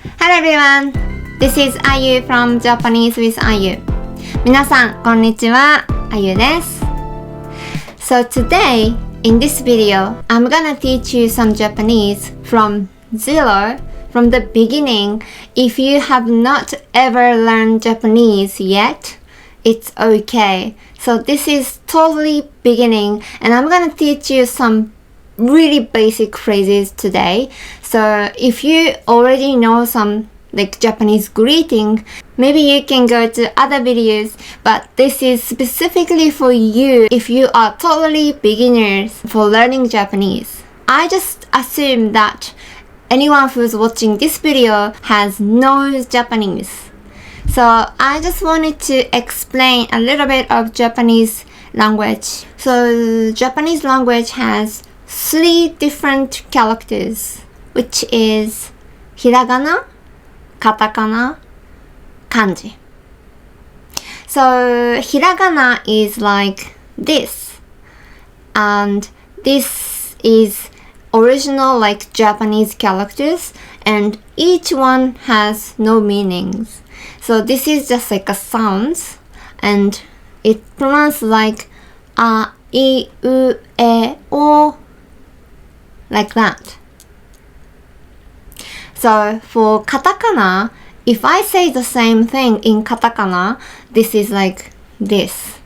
Hello everyone! This is Ayu from Japanese with Ayu. 皆さん、こんにちは。Ayu です。So today, in this video, I'm gonna teach you some Japanese from zero, from the beginning. If you have not ever learned Japanese yet, it's okay. So this is totally beginning, and I'm gonna teach you some really basic phrases today. So if you already know some like Japanese greeting, maybe you can go to other videos, but this is specifically for you if you are totally beginners for learning Japanese. I just assume that anyone who's watching this video knows Japanese. So I just wanted to explain a little bit of Japanese language. So Japanese language has 3 different characters, which is hiragana, katakana, kanji. So hiragana is like this, and this is original like Japanese characters, and each one has no meanings. So this is just like a sounds, and it pronounced like a, I, u, e, o, like that. So for katakana, if I say the same thing in katakana, this is like this.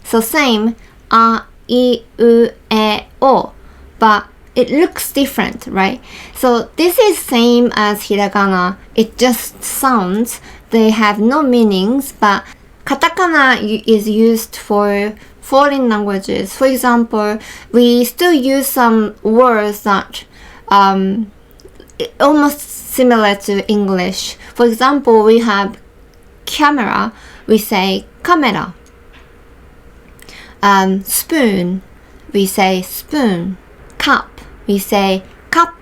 So same, a, I, u, e, o, but it looks different, right? So this is same as hiragana. It just sounds. They have no meanings, but katakana is used for foreign languages. For example, we still use some words that almost similar to English. For example, we have camera, we say camera. Spoon, we say spoon. Cup, we say cup.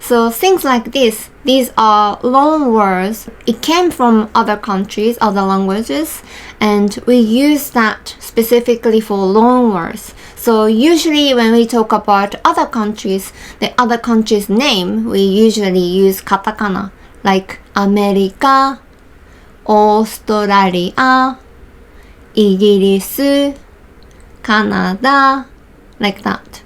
So things like this, these are loan words. It came from other countries, other languages, and we use that specifically for loan words. So usually when we talk about other countries, the other country's name, we usually use katakana, like America, Australia, イギリス, Canada, like that.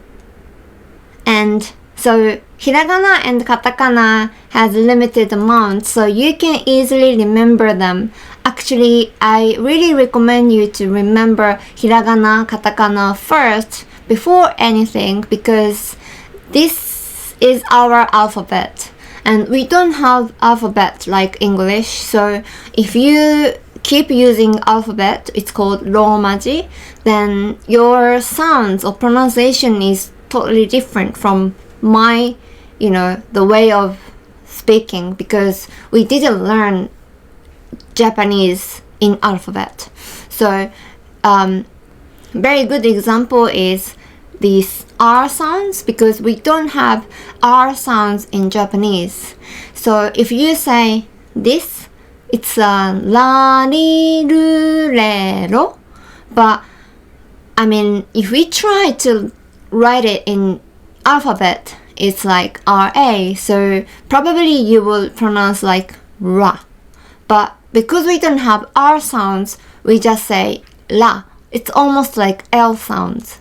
And so hiragana and katakana has limited amount, so you can easily remember them. Actually, I really recommend you to remember hiragana, katakana first before anything, because this is our alphabet. And we don't have alphabet like English, so if you keep using alphabet, it's called romaji, then your sounds or pronunciation is totally different from my, the way of speaking, because we didn't learn Japanese in alphabet. So very good example is these R sounds, because we don't have R sounds in Japanese. So if you say this, it's a la ri ru re ro, but I mean if we try to write it in alphabet, it's like RA, so probably you will pronounce like ra. But because we don't have R sounds, we just say la. It's almost like L sounds.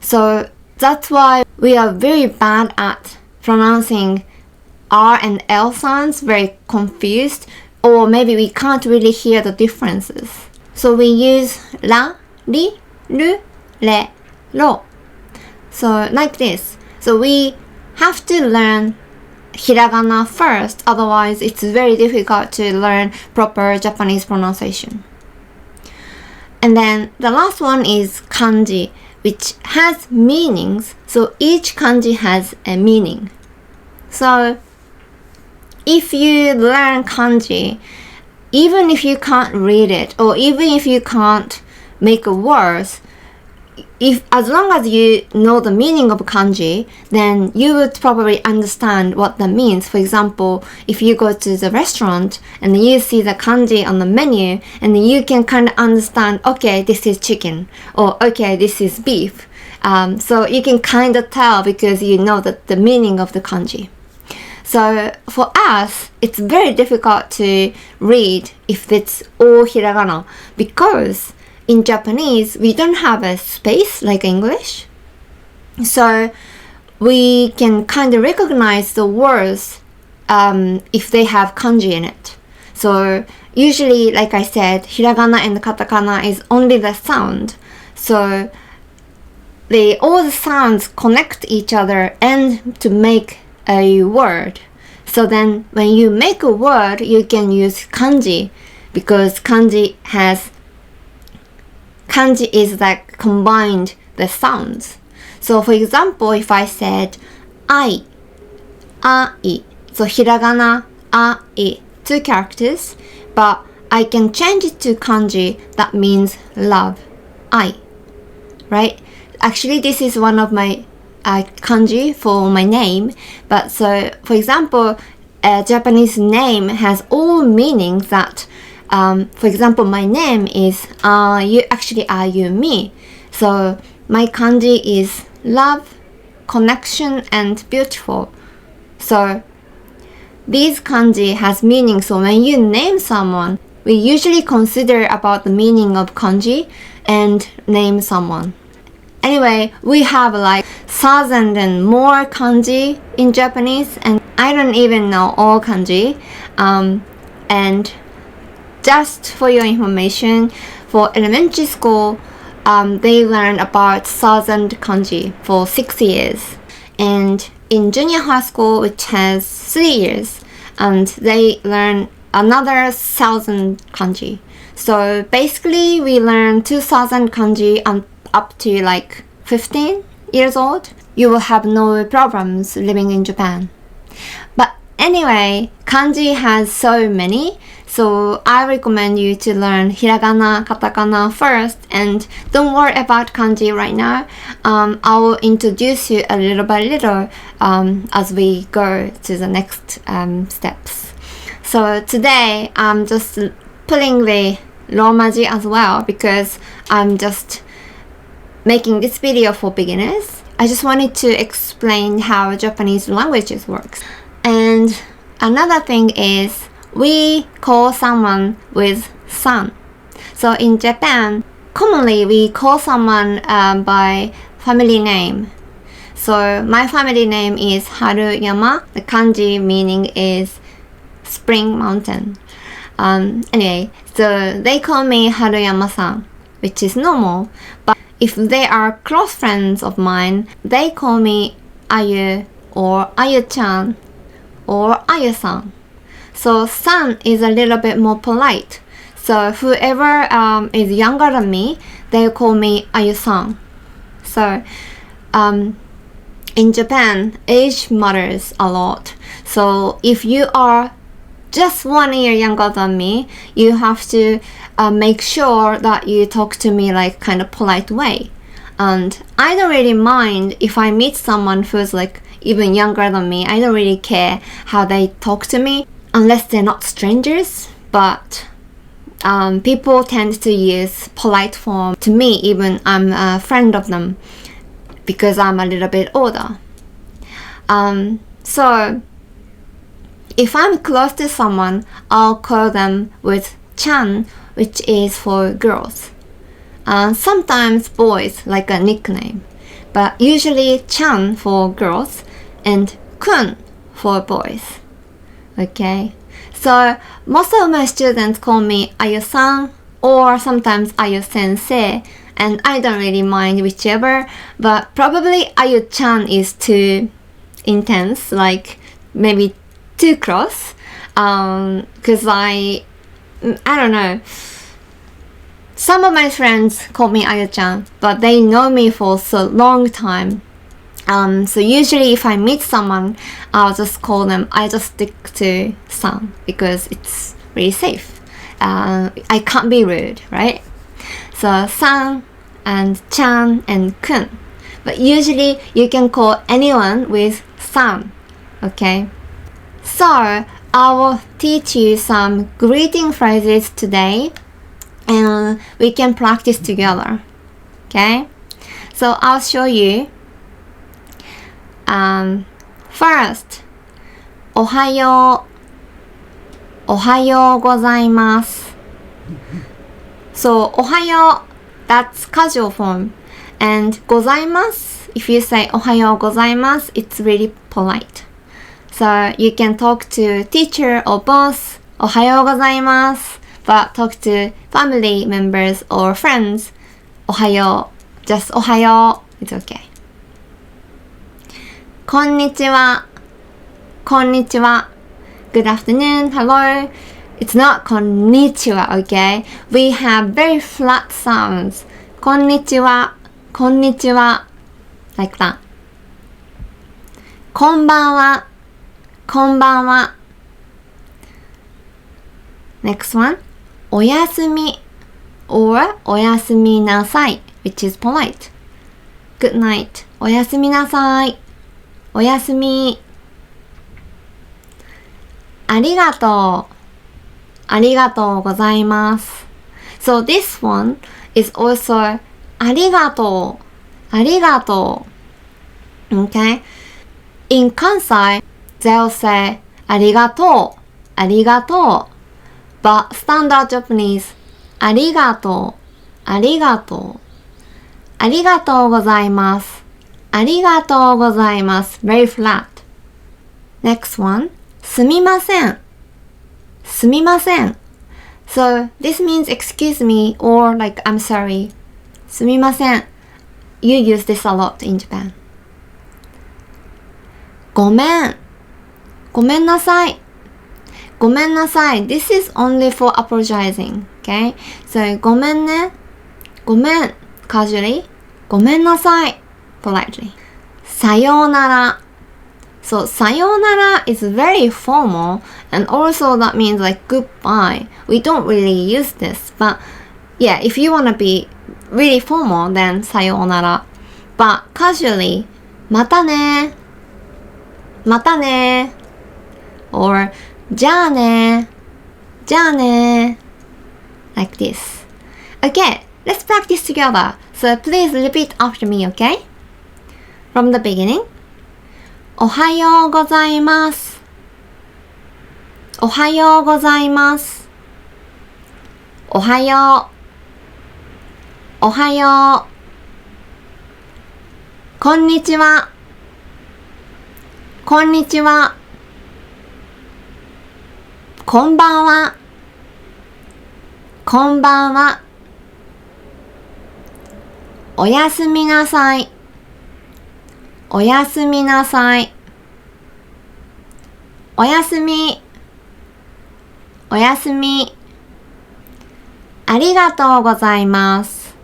So that's why we are very bad at pronouncing R and L sounds, very confused, or maybe we can't really hear the differences. So we use la, ri, ru, re, ro. So like this. So we have to learn hiragana first, otherwise it's very difficult to learn proper Japanese pronunciation. And then the last one is kanji, which has meanings. So each kanji has a meaning. So if you learn kanji, even if you can't read it, or even if you can't make words, as long as you know the meaning of kanji, then you would probably understand what that means. For example, if you go to the restaurant and you see the kanji on the menu, and you can kind of understand, okay, this is chicken, or okay, this is beef. So you can kind of tell because you know the meaning of the kanji. So for us, it's very difficult to read if it's all hiragana, because in Japanese, we don't have a space like English. So we can kind of recognize the words if they have kanji in it. So usually, like I said, hiragana and katakana is only the sound. So all the sounds connect each other and to make a word. So then when you make a word, you can use kanji, because kanji is like combined the sounds. So for example, if I said ai, so hiragana, ai, 2 characters, but I can change it to kanji that means love, ai, right? Actually, this is one of my kanji for my name. But so, for example, a Japanese name has all meanings that, for example, my name is Ayumi. So my kanji is love, connection, and beautiful. So these kanji has meaning. So when you name someone, we usually consider about the meaning of kanji and name someone. Anyway, we have like 1,000 and more kanji in Japanese, and I don't even know all kanji. And just for your information, for elementary school, they learn about 1,000 kanji for 6 years. And in junior high school, which has 3 years, and they learn another 1,000 kanji. So basically, we learn 2,000 kanji up to like 15 years old. You will have no problems living in Japan. But anyway, kanji has so many, so I recommend you to learn hiragana, katakana first, and don't worry about kanji right now. I will introduce you a little by little as we go to the next steps. So today I'm just pulling the Romaji as well, because I'm just making this video for beginners. I just wanted to explain how Japanese languages works. And another thing is we call someone with san. So in Japan, commonly we call someone by family name. So my family name is Haruyama. The kanji meaning is spring mountain. Anyway, so they call me Haruyama-san, which is normal. But if they are close friends of mine, they call me Ayu or Ayu-chan or Ayu-san. So san is a little bit more polite. So whoever is younger than me, they call me Ayu-san. So in Japan, age matters a lot. So if you are just 1 year younger than me, you have to make sure that you talk to me like kind of polite way. And I don't really mind if I meet someone who's like even younger than me. I don't really care how they talk to me, unless they're not strangers. But people tend to use polite form to me, even I'm a friend of them, because I'm a little bit older. So if I'm close to someone, I'll call them with chan, which is for girls. Sometimes boys, like a nickname. But usually chan for girls and kun for boys. Okay? So most of my students call me Ayu-san or sometimes Ayu-sensei, and I don't really mind whichever, but probably Ayu-chan is too intense, like maybe too close, because I don't know. Some of my friends call me Ayu-chan, but they know me for so long time. So usually if I meet someone, I'll just call them, I just stick to san because it's really safe. I can't be rude, right? So san and chan and kun. But usually you can call anyone with san, okay? So I will teach you some greeting phrases today, and we can practice together, okay? So I'll show you. First, おはよう。おはようございます。So, おはよう that's casual form. And ございます if you say おはようございます it's really polite. So, you can talk to teacher or boss おはようございます but talk to family members or friends おはよう just おはよう it's okay. こんにちは。こんにちは。Good afternoon. Hello. It's not こんにちは okay? We have very flat sounds. こんにちは。こんにちは。Like that. こんばんは。こんばんは。Next one. おやすみ or おやすみなさい which is polite. Good night. おやすみなさい。おやすみ。ありがとう。ありがとうございます。So this one is also ありがとう。ありがとう。Okay? In Kansai, they'll say ありがとう。ありがとう。But standard Japanese ありがとう。ありがとう。ありがとうございます。ありがとうございます。Very flat. Next one. すみません。すみません。So, this means excuse me or like I'm sorry. すみません。You use this a lot in Japan. ごめん。ごめんなさい。ごめんなさい。This is only for apologizing. Okay? So, ごめんね。ごめん。Casually. ごめんなさい。Politely. さようなら。So, さようなら is very formal and also that means like goodbye. We don't really use this, but yeah, if you want to be really formal, then さようなら. But casually, またね。またね。or じゃあね。じゃあね。like this. Okay, let's practice together. So please repeat after me, okay? From the beginning. おはようございます。おはようございます。おはよう。おはよう。こんにちは。こんにちは。こんばんは。こんばんは。おやすみなさい。おやすみなさい。おやすみ。おやすみ。ありがとうございます。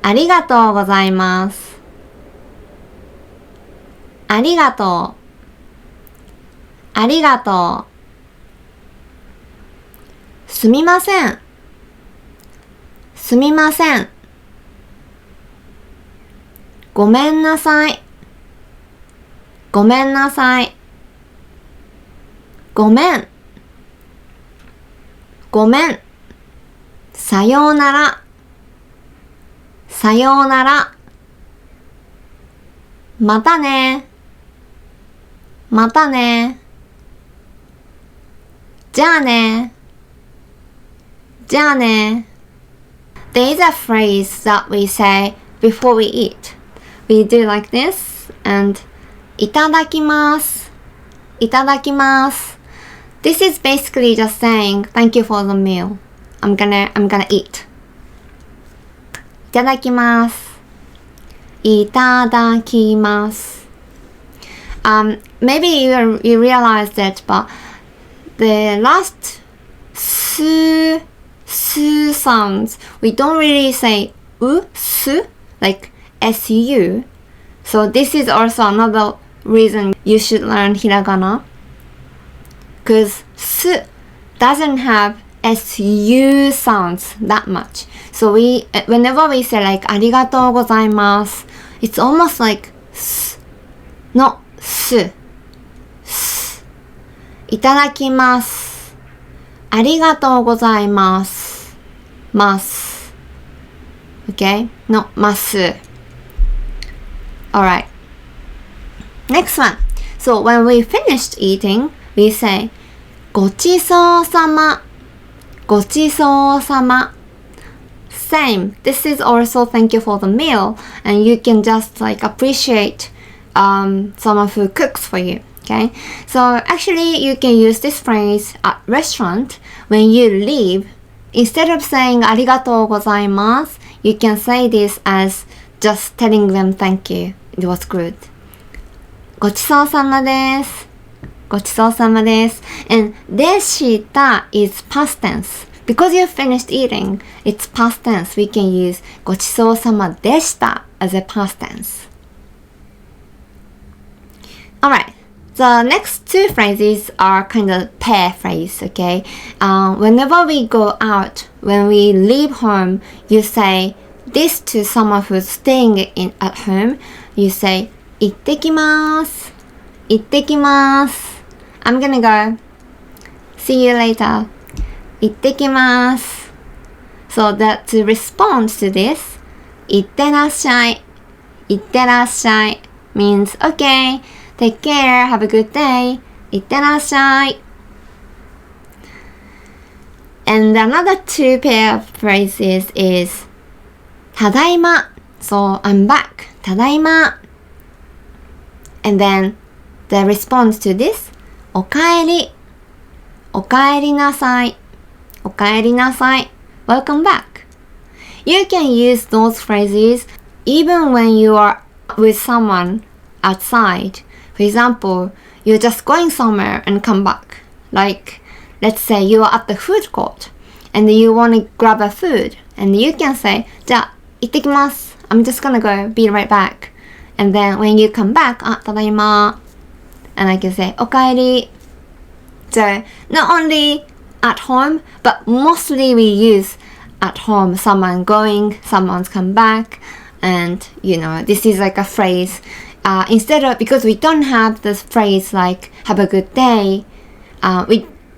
ありがとうございます。ありがとう。ありがとう。すみません。すみません。ごめんなさい。ごめんなさい。ごめん。ごめん。さようなら。さようなら。またね。またね。じゃあね。じゃあね。There is a phrase that we say before we eat.We do like this and いただきます。いただきます。This is basically just saying thank you for the meal. I'm gonna eat. いただきます。いただきます。Maybe you realized it, but the last su sounds, we don't really say su, like SU. So this is also another reason you should learn hiragana. Because S doesn't have SU sounds that much. So whenever we say like ありがとうございます, it's almost like S, not S. S. いただきます。ありがとうございます。ます。Okay? Not ます。Alright. Next one. So when we finished eating, we say ごちそうさまごちそうさま Same. This is also thank you for the meal, and you can just like appreciate someone who cooks for you. Okay, so actually you can use this phrase at restaurant when you leave. Instead of saying ありがとうございます, you can say this as just telling them thank you. It was good. ごちそうさまです。ごちそうさまです。And でした is past tense. Because you finished eating, it's past tense. We can use ごちそうさまでした as a past tense. Alright, the next two phrases are kind of pair phrase, okay? Whenever we go out, when we leave home, you say this to someone who's staying at home. You say 行ってきます。行ってきます。I'm gonna go. See you later. 行ってきます。So that to respond to this, 行ってらっしゃい。行ってらっしゃい means okay, take care, have a good day. 行ってらっしゃい。And another two pair of phrases is ただいま So I'm back. ただいま And then the response to this, おかえり。おかえりなさい。おかえりなさい。Welcome back. You can use those phrases even when you are with someone outside. For example, you're just going somewhere and come back. Like, let's say you are at the food court and you want to grab a food and you can say, じゃあ、行ってきます。I'm just gonna go, be right back. And then when you come back, あ、ただいま。And I can say, おかえり。So, not only at home, but mostly we use at home, someone going, someone's come back, and you know, this is like a phrase. Instead of, because we don't have this phrase like, have a good day,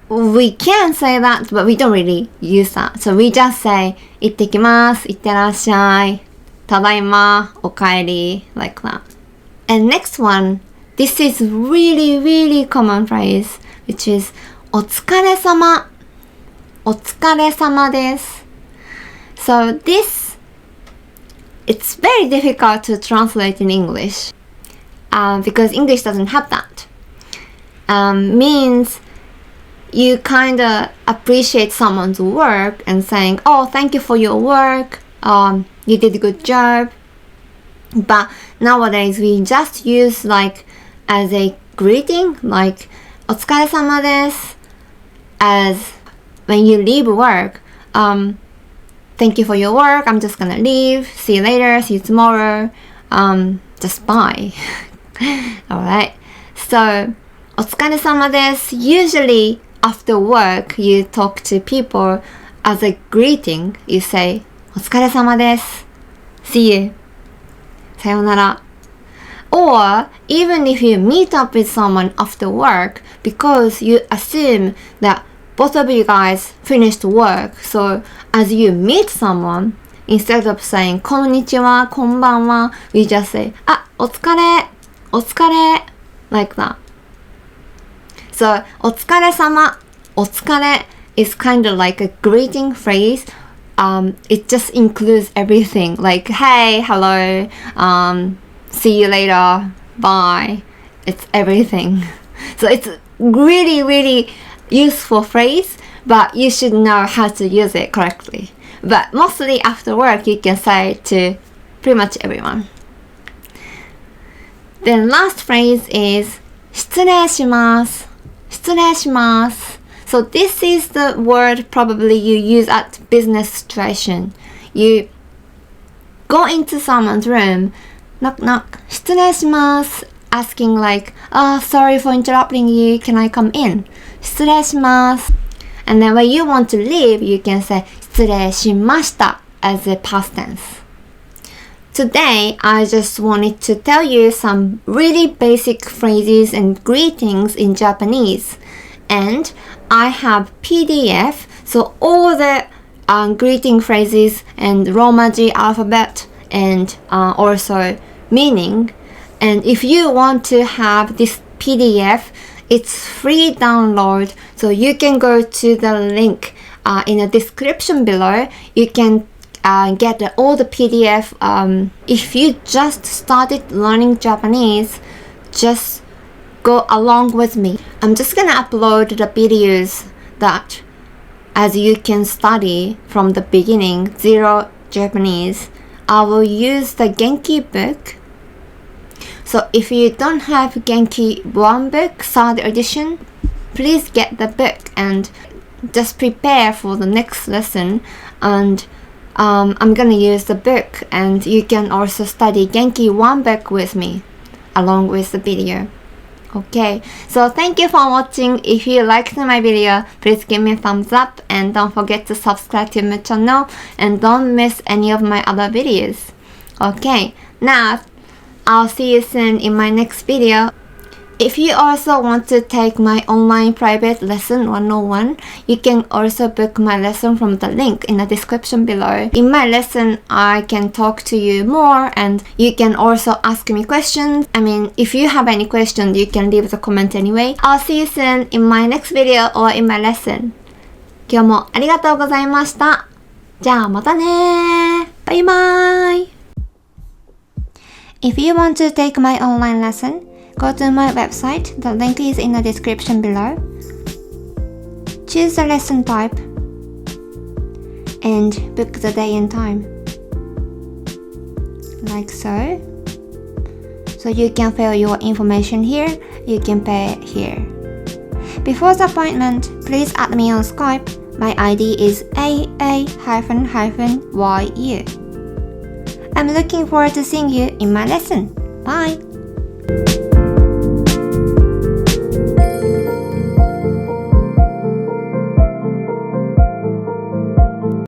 we can say that, but we don't really use that. So we just say, 行ってきます、行ってらっしゃい、ただいま、おかえり, like that. And next one, this is really common phrase, which is, お疲れ様。お疲れ様です。So this, it's very difficult to translate in English because English doesn't have that. Means you kind of appreciate someone's work and saying, oh, thank you for your work. You did a good job. But nowadays we just use like as a greeting, like お疲れ様です as when you leave work, thank you for your work, I'm just gonna leave, see you later, see you tomorrow, just bye. Alright, so お疲れ様です usually after work you talk to people as a greeting, you say お疲れ様です see you さようなら or even if you meet up with someone after work because you assume that both of you guys finished work, so as you meet someone, instead of saying こんにちは、こんばんは, we just say あ、お疲れ、お疲れ like that. So お疲れ様、お疲れ is kind of like a greeting phrase. It just includes everything like hey, hello, see you later, bye. It's everything. So it's really useful phrase, but you should know how to use it correctly. But mostly after work, you can say it to pretty much everyone. The last phrase is 失礼します。失礼します。So this is the word probably you use at business situation. You go into someone's room, knock knock, 失礼します asking like, sorry for interrupting you, can I come in? 失礼します And then when you want to leave, you can say 失礼しました as a past tense. Today, I just wanted to tell you some really basic phrases and greetings in Japanese. And I have PDF, so all the greeting phrases and Romaji alphabet and also meaning. And if you want to have this PDF. It's free download, so you can go to the link in the description below. You can get all the PDF. If you just started learning Japanese, just go along with me. I'm just gonna upload the videos that as you can study from the beginning, zero Japanese. I will use the Genki book. So if you don't have Genki 1 book, 3rd edition, please get the book and just prepare for the next lesson. And I'm gonna use the book, and you can also study Genki 1 book with me along with the video. Okay, so thank you for watching. If you liked my video, please give me a thumbs up and don't forget to subscribe to my channel and don't miss any of my other videos. Okay, now I'll see you soon in my next video. If you also want to take my online private lesson 101, you can also book my lesson from the link in the description below. In my lesson, I can talk to you more and you can also ask me questions. I mean, if you have any questions, you can leave the comment anyway. I'll see you soon in my next video or in my lesson. 今日もありがとうございました。じゃあまたね。バイバイ。If you want to take my online lesson, go to my website, the link is in the description below. Choose the lesson type and book the day and time. Like so. So you can fill your information here, you can pay here. Before the appointment, please add me on Skype. My ID is AA-YU. I'm looking forward to seeing you in my lesson. Bye!